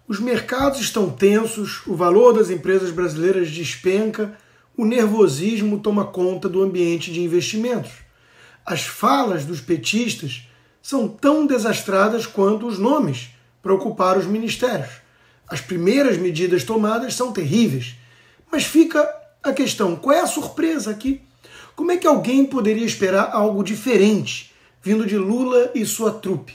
Os mercados estão tensos, o valor das empresas brasileiras despenca, o nervosismo toma conta do ambiente de investimentos. As falas dos petistas são tão desastradas quanto os nomes para ocupar os ministérios. As primeiras medidas tomadas são terríveis, mas fica a questão, qual é a surpresa aqui? Como é que alguém poderia esperar algo diferente vindo de Lula e sua trupe?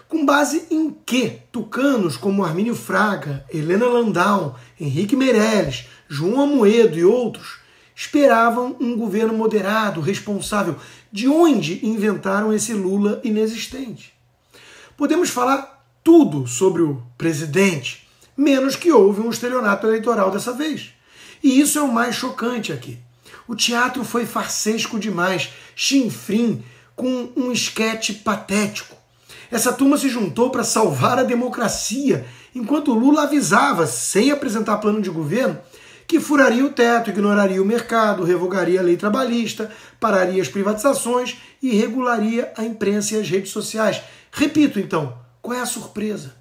Com base em que tucanos como Armínio Fraga, Helena Landau, Henrique Meirelles, João Amoedo e outros esperavam um governo moderado, responsável? De onde inventaram esse Lula inexistente? Podemos falar tudo sobre o presidente, menos que houve um estelionato eleitoral dessa vez. E isso é o mais chocante aqui. O teatro foi farsesco demais, chinfrim, com um esquete patético. Essa turma se juntou para salvar a democracia, enquanto Lula avisava, sem apresentar plano de governo, que furaria o teto, ignoraria o mercado, revogaria a lei trabalhista, pararia as privatizações e regularia a imprensa e as redes sociais. Repito, então, qual é a surpresa?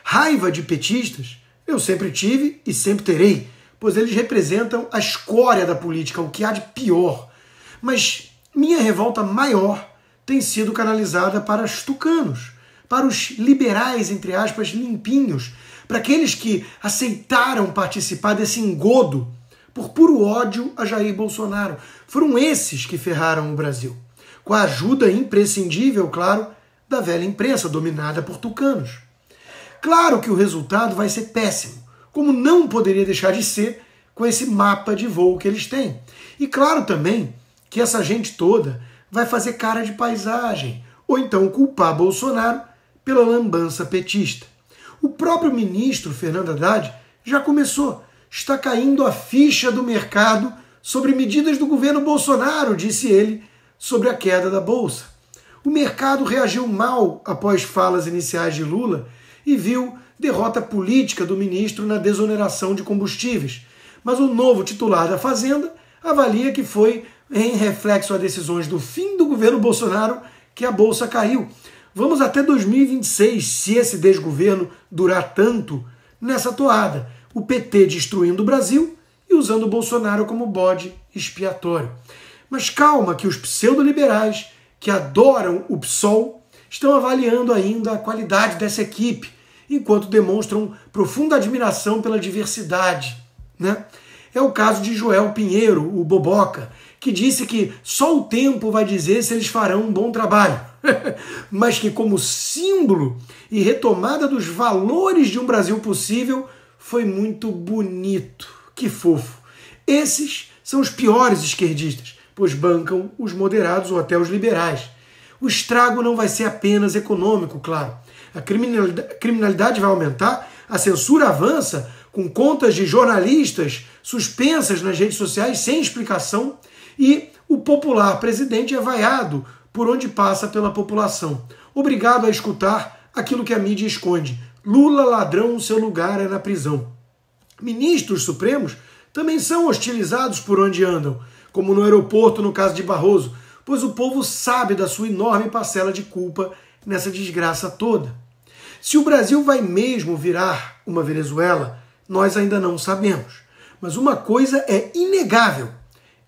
Raiva de petistas eu sempre tive e sempre terei, pois eles representam a escória da política, o que há de pior. Mas minha revolta maior tem sido canalizada para os tucanos, para os liberais, entre aspas, limpinhos, para aqueles que aceitaram participar desse engodo por puro ódio a Jair Bolsonaro. Foram esses que ferraram o Brasil, com a ajuda imprescindível, claro, da velha imprensa dominada por tucanos. Claro que o resultado vai ser péssimo, como não poderia deixar de ser com esse mapa de voo que eles têm. E claro também que essa gente toda vai fazer cara de paisagem, ou então culpar Bolsonaro pela lambança petista. O próprio ministro Fernando Haddad já começou. Está caindo a ficha do mercado sobre medidas do governo Bolsonaro, disse ele, sobre a queda da Bolsa. O mercado reagiu mal após falas iniciais de Lula e viu derrota política do ministro na desoneração de combustíveis. Mas o novo titular da Fazenda avalia que foi em reflexo a decisões do fim do governo Bolsonaro que a Bolsa caiu. Vamos até 2026, se esse desgoverno durar tanto, nessa toada. O PT destruindo o Brasil e usando o Bolsonaro como bode expiatório. Mas calma que os pseudo-liberais, que adoram o PSOL, estão avaliando ainda a qualidade dessa equipe, enquanto demonstram profunda admiração pela diversidade, né? É o caso de Joel Pinheiro, o Boboca, que disse que só o tempo vai dizer se eles farão um bom trabalho, mas que como símbolo e retomada dos valores de um Brasil possível, foi muito bonito. Que fofo. Esses são os piores esquerdistas, pois bancam os moderados ou até os liberais. O estrago não vai ser apenas econômico, claro. A criminalidade vai aumentar, a censura avança, com contas de jornalistas suspensas nas redes sociais sem explicação, e o popular presidente é vaiado por onde passa pela população, obrigado a escutar aquilo que a mídia esconde. Lula ladrão, seu lugar é na prisão. Ministros supremos também são hostilizados por onde andam, como no aeroporto no caso de Barroso, pois o povo sabe da sua enorme parcela de culpa nessa desgraça toda. Se o Brasil vai mesmo virar uma Venezuela, nós ainda não sabemos. Mas uma coisa é inegável.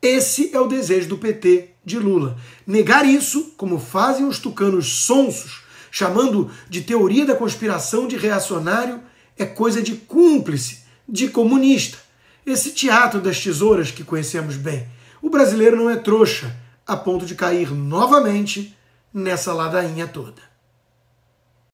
Esse é o desejo do PT de Lula. Negar isso, como fazem os tucanos sonsos, chamando de teoria da conspiração de reacionário, é coisa de cúmplice, de comunista. Esse teatro das tesouras que conhecemos bem. O brasileiro não é trouxa, a ponto de cair novamente nessa ladainha toda.